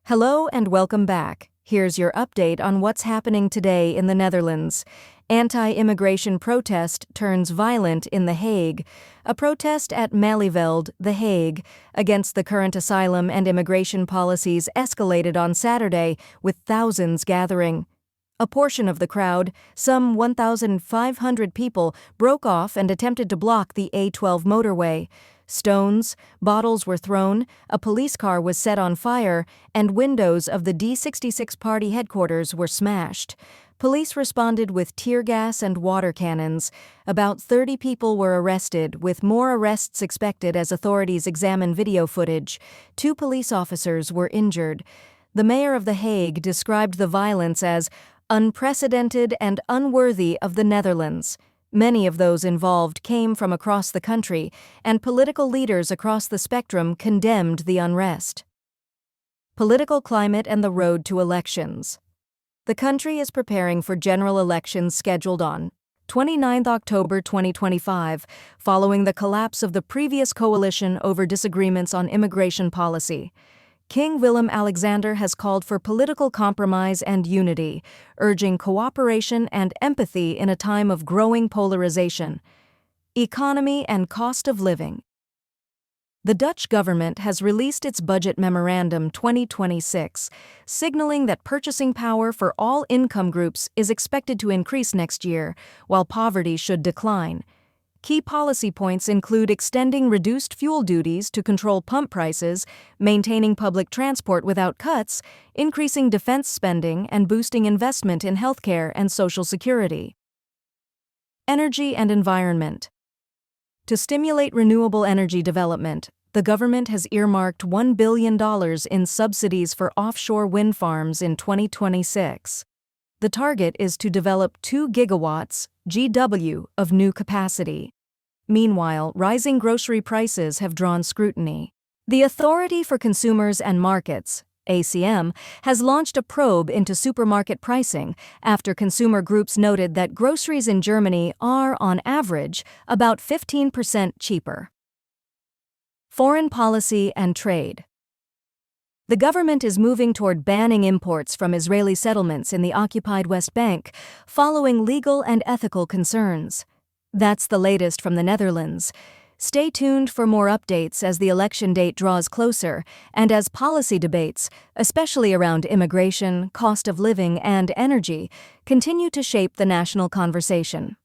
Hello and welcome back. Here's your update on what's happening today in the Netherlands. Anti-immigration protest turns violent in The Hague. A protest at Malieveld, The Hague, against the current asylum and immigration policies escalated on Saturday, with thousands gathering. A portion of the crowd, some 1,500 people, broke off and attempted to block the A12 motorway. Stones, bottles were thrown, a police car was set on fire, and windows of the D66 party headquarters were smashed. Police responded with tear gas and water cannons. About 30 people were arrested, with more arrests expected as authorities examine video footage. 2 police officers were injured. The mayor of The Hague described the violence as unprecedented and unworthy of the Netherlands. Many of those involved came from across the country, and political leaders across the spectrum condemned the unrest. Political climate and the road to elections. The country is preparing for general elections scheduled on 29 October 2025, following the collapse of the previous coalition over disagreements on immigration policy. King Willem-Alexander has called for political compromise and unity, urging cooperation and empathy in a time of growing polarization. Economy and cost of living. The Dutch government has released its Budget Memorandum 2026, signaling that purchasing power for all income groups is expected to increase next year, while poverty should decline. Key policy points include extending reduced fuel duties to control pump prices, maintaining public transport without cuts, increasing defense spending, and boosting investment in healthcare and social security. Energy and environment. To stimulate renewable energy development, the government has earmarked $1 billion in subsidies for offshore wind farms in 2026. The target is to develop 2 gigawatts (GW) of new capacity. Meanwhile, rising grocery prices have drawn scrutiny. The Authority for Consumers and Markets, ACM, has launched a probe into supermarket pricing after consumer groups noted that groceries in Germany are, on average, about 15% cheaper. Foreign policy and trade. The government is moving toward banning imports from Israeli settlements in the occupied West Bank, following legal and ethical concerns. That's the latest from the Netherlands. Stay tuned for more updates as the election date draws closer and as policy debates, especially around immigration, cost of living, and energy, continue to shape the national conversation.